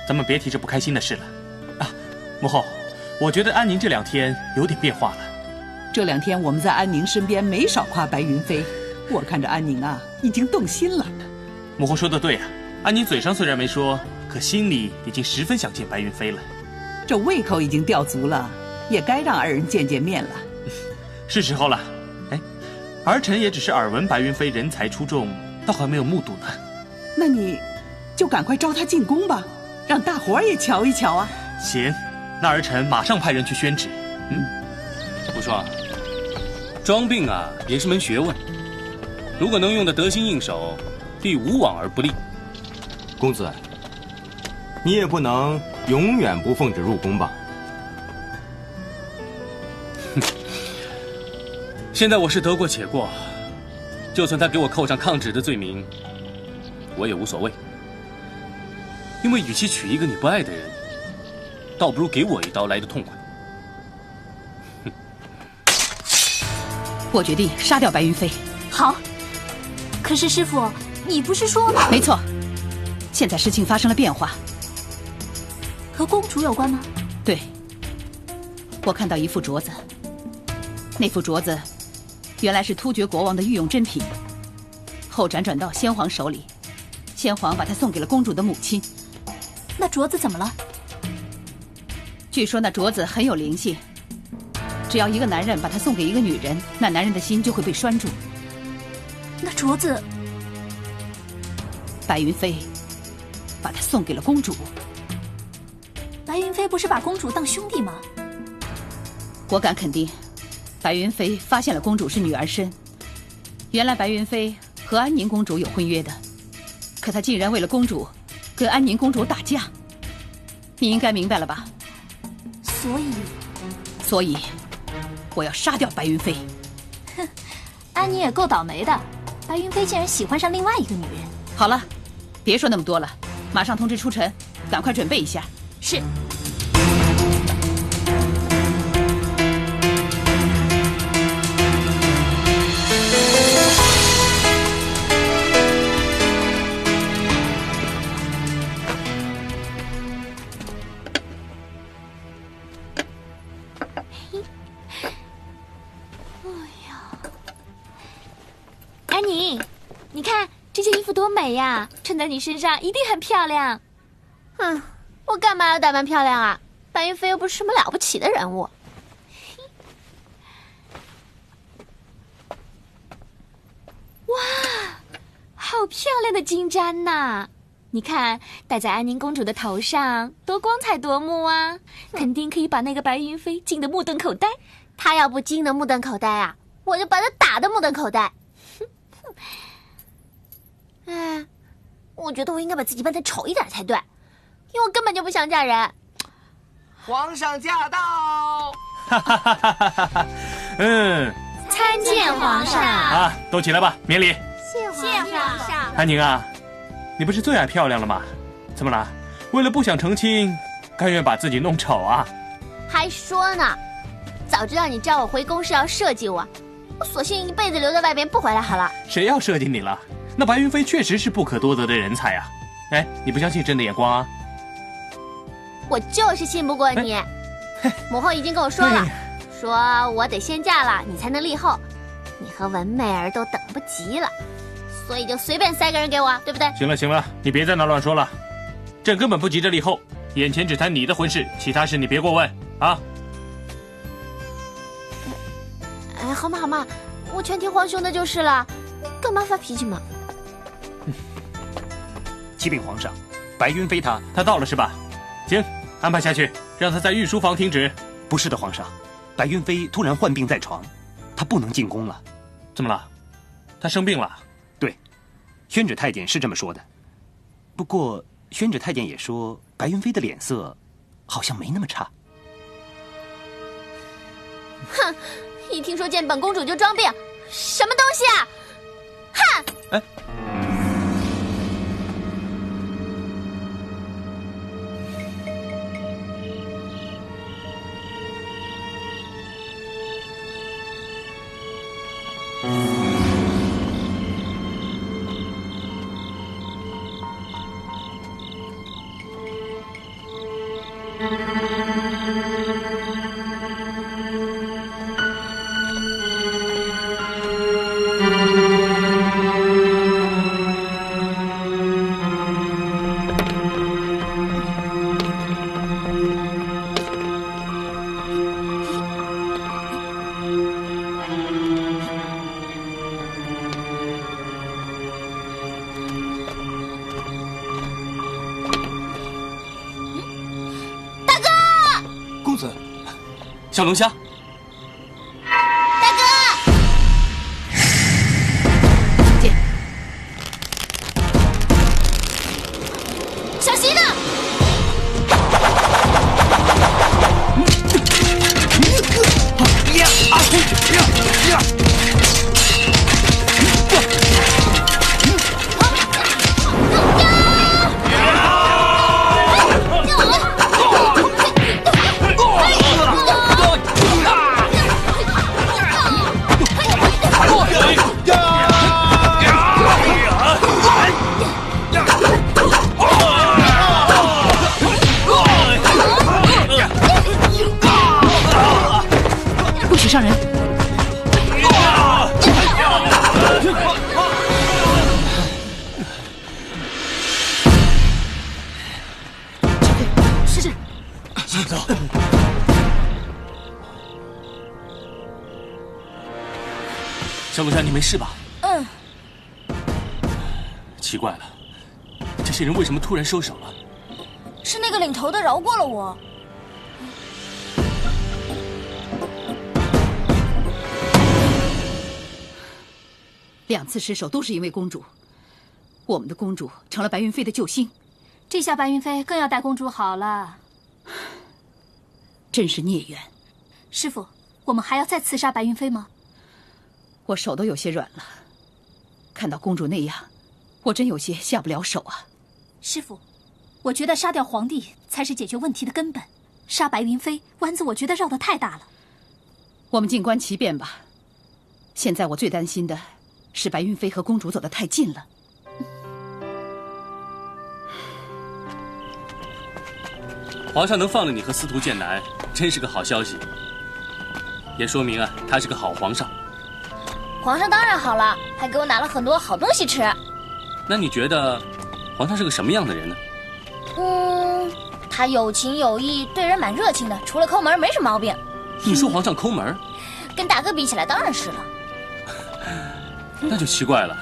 咱们别提这不开心的事了。啊，母后，我觉得安宁这2天有点变化了。这2天我们在安宁身边没少夸白云飞，我看着安宁啊，已经动心了。母后说的对啊，安宁嘴上虽然没说，可心里已经十分想见白云飞了。这胃口已经吊足了，也该让2人见见面了。是时候了。哎，儿臣也只是耳闻白云飞人才出众，倒还没有目睹呢。那你就赶快招他进宫吧，让大伙儿也瞧一瞧啊。行，那儿臣马上派人去宣旨。无双，装病啊也是门学问，如果能用得得心应手，必无往而不利。公子，你也不能永远不奉旨入宫吧？现在我是得过且过，就算他给我扣上抗旨的罪名，我也无所谓。因为与其娶一个你不爱的人，倒不如给我一刀来得痛快。我决定杀掉白云飞。好。可是师傅，你不是说……没错，现在事情发生了变化。和公主有关吗？对，我看到一副镯子，那副镯子原来是突厥国王的御用珍品，后辗转到先皇手里，先皇把它送给了公主的母亲。那镯子怎么了？据说那镯子很有灵性，只要一个男人把它送给一个女人，那男人的心就会被拴住。那镯子，白云飞把它送给了公主。白云飞不是把公主当兄弟吗？我敢肯定，白云飞发现了公主是女儿身。原来白云飞和安宁公主有婚约的，可他竟然为了公主跟安宁公主打架。你应该明白了吧？所以我要杀掉白云飞。哼，安宁也够倒霉的，白云飞竟然喜欢上另外一个女人。好了，别说那么多了，马上通知出臣，赶快准备一下。是。安宁，你看这件衣多美呀！穿在你身上一定很漂亮。我干嘛要打扮漂亮啊？白云飞又不是什么了不起的人物。哇，好漂亮的金簪呐！你看，戴在安宁公主的头上，多光彩夺目啊！肯定可以把那个白云飞惊得目瞪口呆。她要不惊得目瞪口呆啊，我就把她打得目瞪口呆。哎，我觉得我应该把自己扮得丑一点才对，因为我根本就不想嫁人。皇上驾到！参见皇上啊！都起来吧，免礼。谢皇上。安宁啊，你不是最爱漂亮了吗？怎么了？为了不想成亲，甘愿把自己弄丑啊？还说呢，早知道你叫我回宫是要设计我索性一辈子留在外边不回来好了。谁要设计你了？那白云飞确实是不可多得的人才啊！哎，你不相信朕的眼光啊？我就是信不过你。母后已经跟我说了，说我得先嫁了，你才能立后。你和文媚儿都等不及了，所以就随便塞个人给我，对不对？行了行了，你别在那乱说了，朕根本不急着立后，眼前只谈你的婚事，其他事你别过问啊。哎，好嘛，我全听皇兄的就是了，干嘛发脾气嘛？启禀皇上，白云飞他到了是吧？行，安排下去，让他在御书房听旨。不是的，皇上，白云飞突然患病在床，他不能进宫了。怎么了？他生病了？对，宣旨太监是这么说的。不过宣旨太监也说，白云飞的脸色好像没那么差。哼，一听说见本公主就装病，什么东西啊？哼！哎。小龙虾，大哥，见，小心呢！不许伤人！是。先走。小龙虾，你没事吧？嗯。奇怪了，这些人为什么突然收手了？是那个领头的饶过了我。2次失手都是因为公主，我们的公主成了白云飞的救星，这下白云飞更要待公主好了。真是孽缘。师傅，我们还要再刺杀白云飞吗？我手都有些软了，看到公主那样，我真有些下不了手啊。师傅，我觉得杀掉皇帝才是解决问题的根本，杀白云飞弯子我觉得绕得太大了。我们静观其变吧。现在我最担心的是白云飞和公主走得太近了。皇上能放了你和司徒剑南，真是个好消息，也说明啊，他是个好皇上。皇上当然好了，还给我拿了很多好东西吃。那你觉得皇上是个什么样的人呢？他有情有义，对人蛮热情的，除了抠门没什么毛病。你说皇上抠门？跟大哥比起来当然是了。那就奇怪了。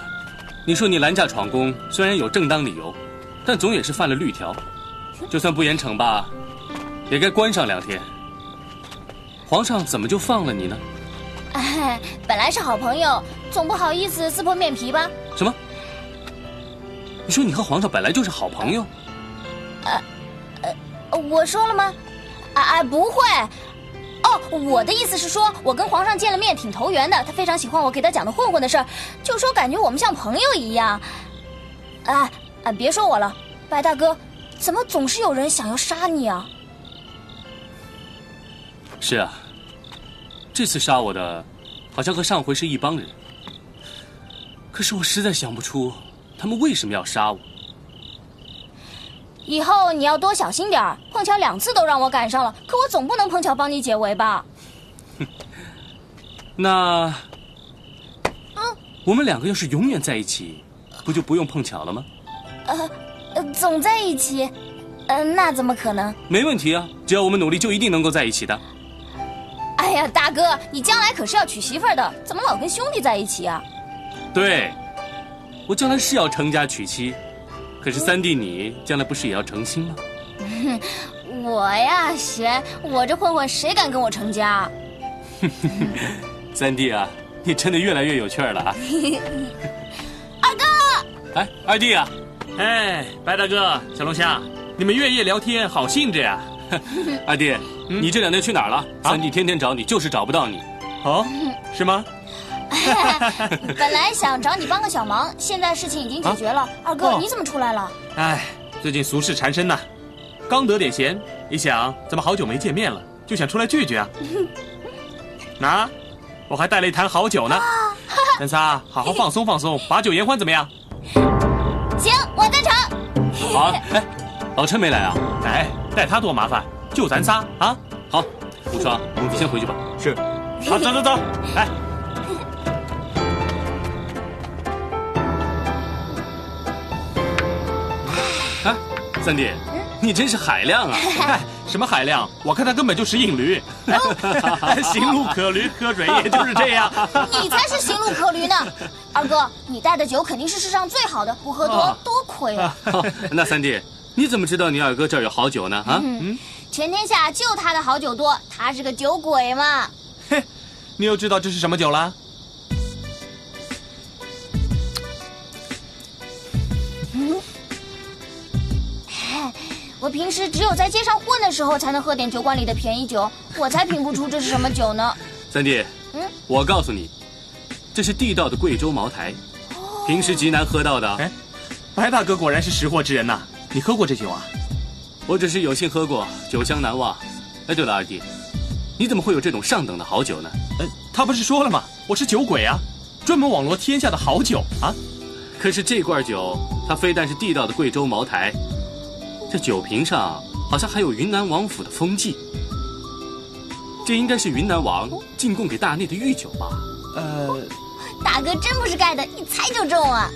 你说你拦驾闯宫，虽然有正当理由，但总也是犯了律条，就算不严惩罚，也该关上2天。皇上怎么就放了你呢？哎，本来是好朋友，总不好意思撕破面皮吧？什么？你说你和皇上本来就是好朋友？我说了吗？不会。哦，我的意思是说，我跟皇上见了面挺投缘的，他非常喜欢我给他讲的混混的事儿，就说感觉我们像朋友一样。别说我了，白大哥，怎么总是有人想要杀你啊？是啊，这次杀我的，好像和上回是一帮人。可是我实在想不出，他们为什么要杀我。以后你要多小心点儿，碰巧2次都让我赶上了，可我总不能碰巧帮你解围吧？那，我们2个要是永远在一起，不就不用碰巧了吗？总在一起，那怎么可能？没问题啊，只要我们努力，就一定能够在一起的。哎呀，大哥，你将来可是要娶媳妇儿的，怎么老跟兄弟在一起啊？对，我将来是要成家娶妻。可是三弟你将来不是也要成亲吗？我呀，我这混混谁敢跟我成家？三弟啊，你真的越来越有趣了啊！二哥，哎，二弟啊，哎，白大哥、小龙虾，你们月夜聊天好兴致呀！二弟，你这2天去哪儿了？三弟天天找你，就是找不到你。哦，是吗？本来想找你帮个小忙，现在事情已经解决了。二哥，你怎么出来了？哎，最近俗事缠身呐，刚得点闲，一想咱们好久没见面了，就想出来聚聚啊。那，我还带了一坛好酒呢。咱仨好好放松放松，把酒言欢怎么样？行，我在场。好，哎，老陈没来啊？哎，带他多麻烦，就咱仨啊。好，无双，你先回去吧。是。好，走，来。啊，三弟，你真是海量啊！哎，什么海量？我看他根本就是硬驴，行路可驴，喝水也就是这样。你才是行路可驴呢！二哥，你带的酒肯定是世上最好的，不喝多亏啊！那三弟，你怎么知道你二哥这儿有好酒呢？啊？全天下就他的好酒多，他是个酒鬼嘛。嘿，你又知道这是什么酒了？我平时只有在街上混的时候才能喝点酒馆里的便宜酒，我才品不出这是什么酒呢。三弟，我告诉你，这是地道的贵州茅台，平时极难喝到的。哎，白大哥果然是识货之人呐！你喝过这酒啊？我只是有幸喝过，酒香难忘。哎，对了，二弟，你怎么会有这种上等的好酒呢？他不是说了吗？我是酒鬼啊，专门网罗天下的好酒啊。可是这罐酒，它非但是地道的贵州茅台，这酒瓶上好像还有云南王府的封记。这应该是云南王进贡给大内的御酒吧？大哥真不是盖的，一猜就中啊！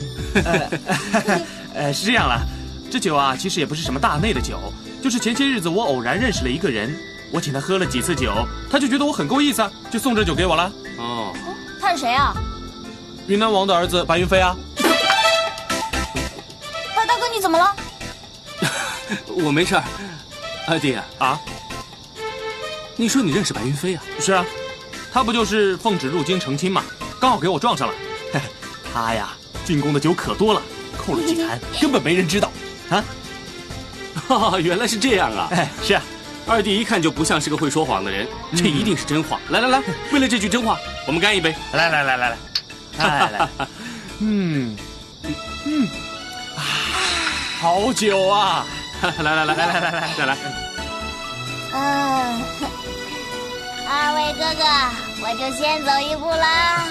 是这样了，这酒啊，其实也不是什么大内的酒，就是前些日子我偶然认识了一个人，我请他喝了几次酒，他就觉得我很够意思啊，就送这酒给我了。哦，他是谁啊？云南王的儿子白云飞啊。白大哥，你怎么了？我没事儿。二弟啊，你说你认识白云飞啊？是啊，他不就是奉旨入京成亲吗？刚好给我撞上了。他呀，进贡的酒可多了，扣了几坛，根本没人知道。啊？原来是这样啊！哎，是啊，二弟一看就不像是个会说谎的人，这一定是真话。来，为了这句真话，我们干一杯！来，好酒啊！来，再来。二位哥哥，我就先走一步啦。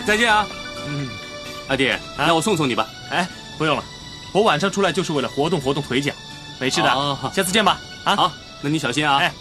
再见啊！二弟，那我送你吧。哎，不用了，我晚上出来就是为了活动腿脚，没事的。下次见吧。啊，好，那你小心啊。哎。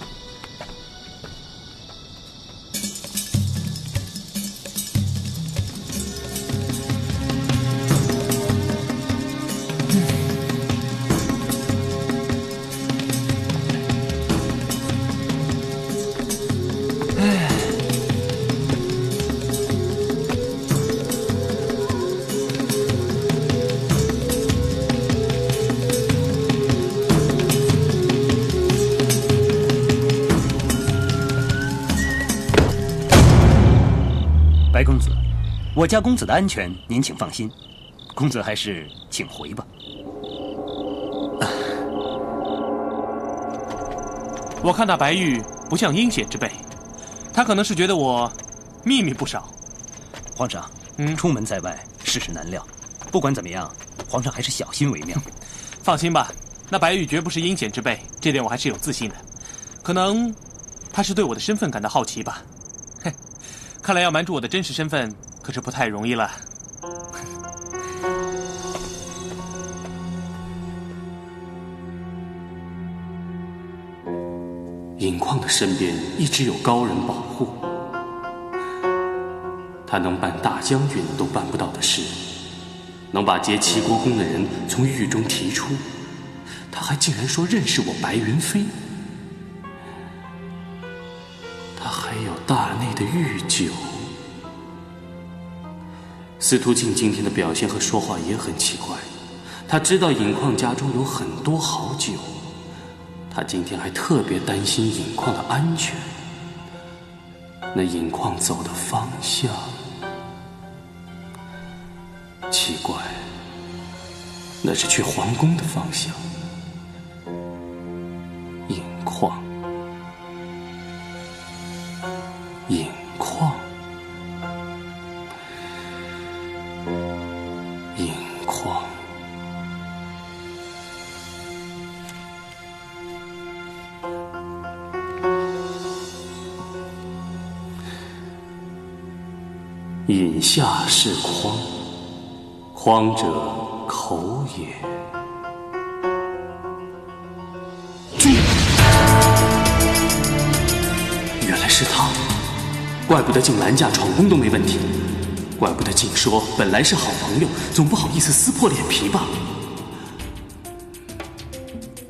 白公子，我家公子的安全您请放心，公子还是请回吧。我看那白玉不像阴险之辈，他可能是觉得我秘密不少。皇上，出门在外，世事难料，不管怎么样，皇上还是小心为妙。放心吧，那白玉绝不是阴险之辈，这点我还是有自信的。可能他是对我的身份感到好奇吧。嘿，看来要瞒住我的真实身份可是不太容易了。尹况的身边一直有高人保护，他能办大将军都办不到的事，能把劫齐国公的人从狱中提出，他还竟然说认识我白云飞。他还有大内的御酒。司徒庆今天的表现和说话也很奇怪，他知道尹况家中有很多好酒，他今天还特别担心尹况的安全。那尹况走的方向奇怪，那是去皇宫的方向。尹况，尹况，尹况。饮下是匡，匡者口也。原来是他，怪不得进兰家闯宫都没问题，怪不得静说本来是好朋友，总不好意思撕破脸皮吧。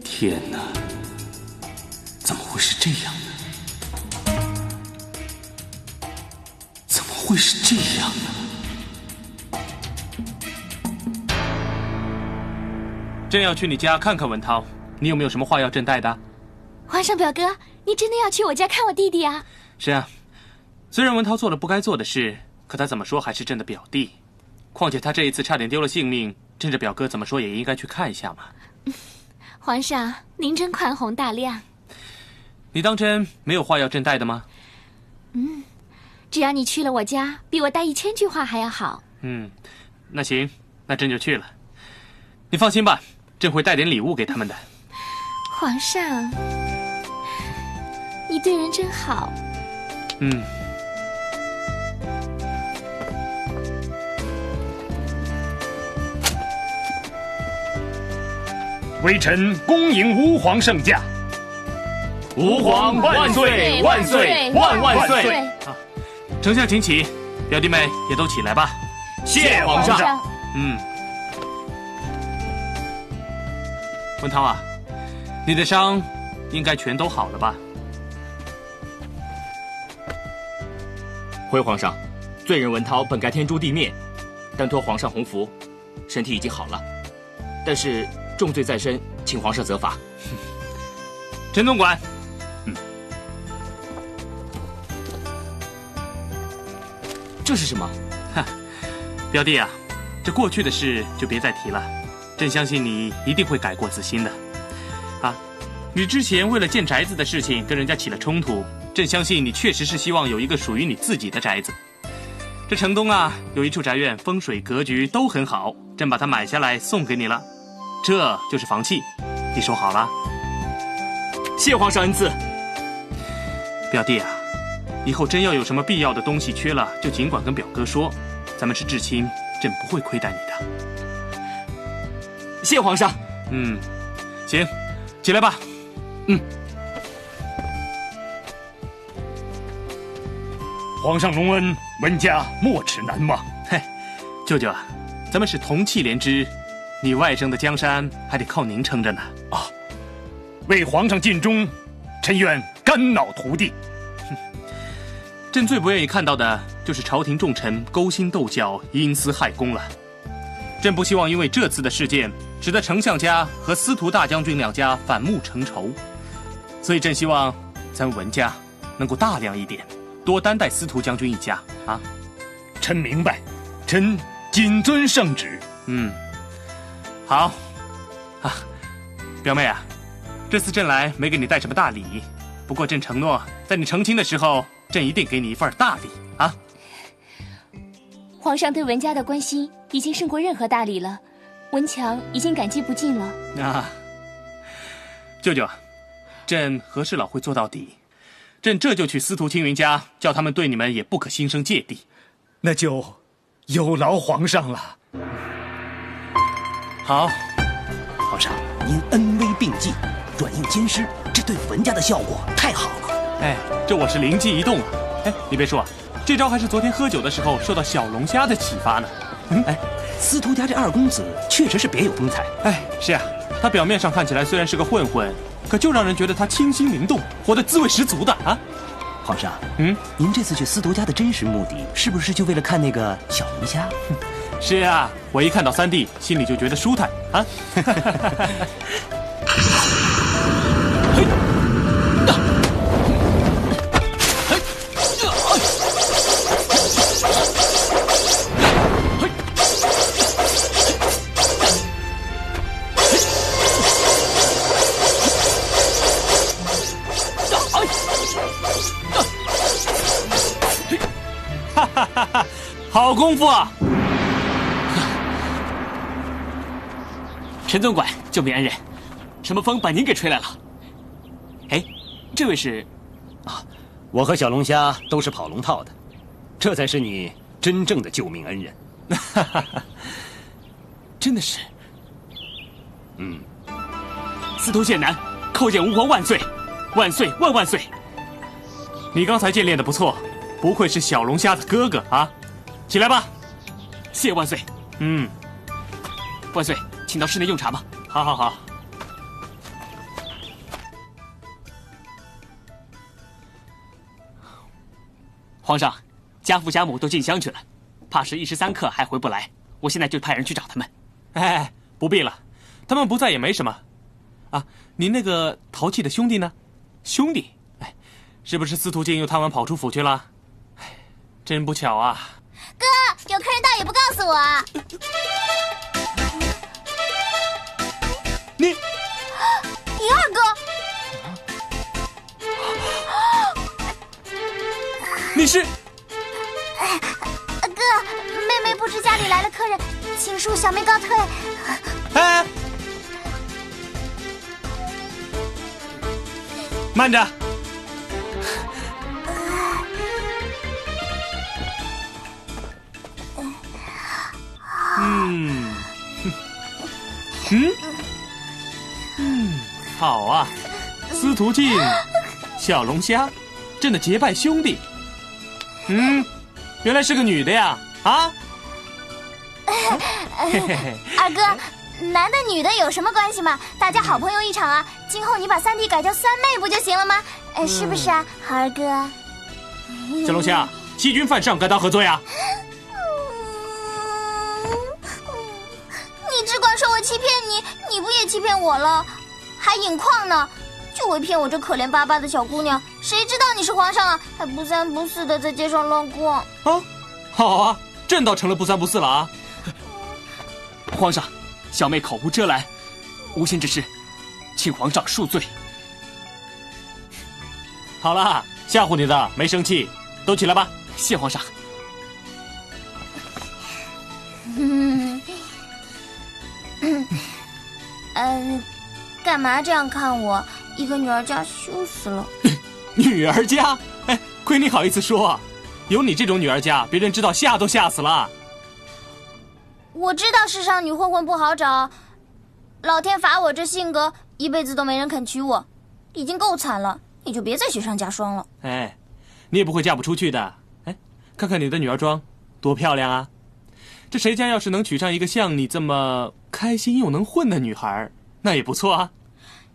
天哪，怎么会是这样呢？怎么会是这样呢？朕要去你家看看文涛，你有没有什么话要朕带的？皇上表哥，你真的要去我家看我弟弟啊？是啊，虽然文涛做了不该做的事，可他怎么说还是朕的表弟。况且他这一次差点丢了性命，朕这表哥怎么说也应该去看一下嘛。皇上，您真宽宏大量。你当真没有话要朕带的吗？只要你去了我家，比我带1000句话还要好。那行，那朕就去了。你放心吧，朕会带点礼物给他们的。皇上，你对人真好。微臣恭迎吾皇圣驾。吾皇万岁万岁万万岁！丞相请起，表弟妹也都起来吧。谢皇上。文涛啊，你的伤应该全都好了吧？回皇上，罪人文涛本该天诛地灭，但托皇上洪福，身体已经好了。但是重罪在身，请皇上责罚。陈总管。这是什么？表弟啊，这过去的事就别再提了。朕相信你一定会改过自新的。你之前为了建宅子的事情跟人家起了冲突，朕相信你确实是希望有一个属于你自己的宅子。这城东啊，有一处宅院，风水格局都很好，朕把它买下来送给你了。这就是房契，你收好了。谢皇上恩赐。表弟啊，以后真要有什么必要的东西缺了，就尽管跟表哥说，咱们是至亲，朕不会亏待你的。谢皇上。行，起来吧。皇上隆恩，文家没齿难忘。舅舅啊，咱们是同气连枝，你外甥的江山还得靠您撑着呢。为皇上尽忠，臣愿肝脑涂地。朕最不愿意看到的就是朝廷重臣勾心斗角、阴私害公了。朕不希望因为这次的事件，使得丞相家和司徒大将军两家反目成仇，所以朕希望咱文家能够大量一点，多担待司徒将军一家啊。臣明白，臣谨遵圣旨。好。啊，表妹啊，这次朕来没给你带什么大礼，不过朕承诺，在你成亲的时候，朕一定给你一份大礼啊。皇上对文家的关心已经胜过任何大礼了，文强已经感激不尽了。啊，舅舅，朕和事佬会做到底，朕这就去司徒青云家，叫他们对你们也不可心生芥蒂。那就有劳皇上了。好。皇上，您恩威并济，软硬兼施，这对文家的效果太好了。哎，这我是灵机一动啊！哎，你别说，这招还是昨天喝酒的时候受到小龙虾的启发呢。哎，司徒家这二公子确实是别有风采。哎，是啊，他表面上看起来虽然是个混混，可就让人觉得他清新灵动，活得滋味十足的啊。皇上，您这次去司徒家的真实目的，是不是就为了看那个小龙虾？是啊，我一看到三弟，心里就觉得舒坦啊。哈哈哈哈，好功夫啊！陈总管，救命恩人，什么风把您给吹来了？哎，这位是？啊，我和小龙虾都是跑龙套的，这才是你真正的救命恩人。真的是。司徒剑南，叩见吾皇万岁，万岁万万岁！你刚才剑练得不错，不愧是小龙虾的哥哥啊！起来吧。谢万岁。万岁，请到室内用茶吧。好好好。皇上，家父家母都进香去了，怕是一时三刻还回不来。我现在就派人去找他们。哎，不必了，他们不在也没什么。啊，您那个淘气的兄弟呢？兄弟？哎，是不是司徒静又贪玩跑出府去了？哎，真不巧啊。哥，有客人到也不告诉我。你二哥，你是？哥，妹妹不知家里来了客人，请恕小妹告退。哎，慢着。好啊，司徒静、小龙虾，朕的结拜兄弟。原来是个女的呀！啊，二哥，男的女的有什么关系嘛？大家好朋友一场啊！今后你把三弟改叫三妹不就行了吗？是不是啊，好二哥？小龙虾，欺君犯上，该当何罪啊？你只管说我欺骗你，你不也欺骗我了？还引矿呢，就会骗我这可怜巴巴的小姑娘。谁知道你是皇上啊，还不三不四的在街上乱逛啊！好啊，朕倒成了不三不四了啊！皇上，小妹口无遮拦，无心之失，请皇上恕罪。好了，吓唬你的，没生气，都起来吧。谢皇上。干嘛这样看我？一个女儿家羞死了。女儿家？哎，亏你好意思说，有你这种女儿家，别人知道吓都吓死了。我知道世上女混混不好找，老天罚我这性格，一辈子都没人肯娶我，已经够惨了，你就别再雪上加霜了。哎，你也不会嫁不出去的。哎，看看你的女儿装，多漂亮啊！这谁家要是能娶上一个像你这么开心又能混的女孩，那也不错啊。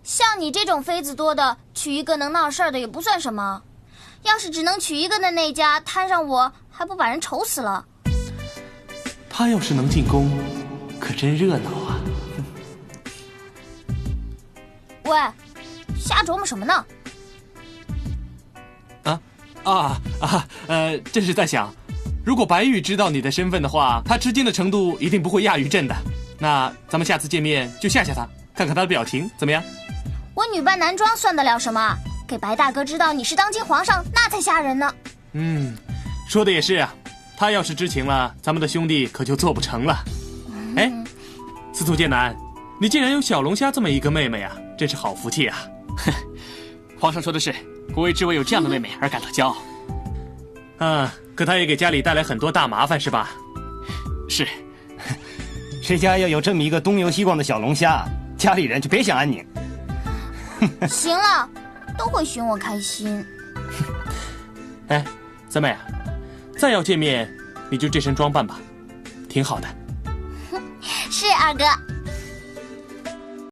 像你这种妃子多的，娶一个能闹事儿的也不算什么。要是只能娶一个的那家摊上我，还不把人愁死了？他要是能进宫，可真热闹啊！喂，瞎琢磨什么呢？这是在想，如果白玉知道你的身份的话，他吃惊的程度一定不会亚于朕的。那咱们下次见面就吓吓他，看看他的表情怎么样？我女扮男装算得了什么？给白大哥知道你是当今皇上，那才吓人呢。说的也是啊。他要是知情了，咱们的兄弟可就做不成了。哎，司徒剑南，你竟然有小龙虾这么一个妹妹啊，真是好福气啊！皇上说的是，我为之为有这样的妹妹而感到骄傲。可她也给家里带来很多大麻烦，是吧？是。谁家要有这么一个东游西逛的小龙虾，家里人就别想安宁。行了，都会寻我开心。哎，三妹啊，再要见面，你就这身装扮吧，挺好的。是二哥。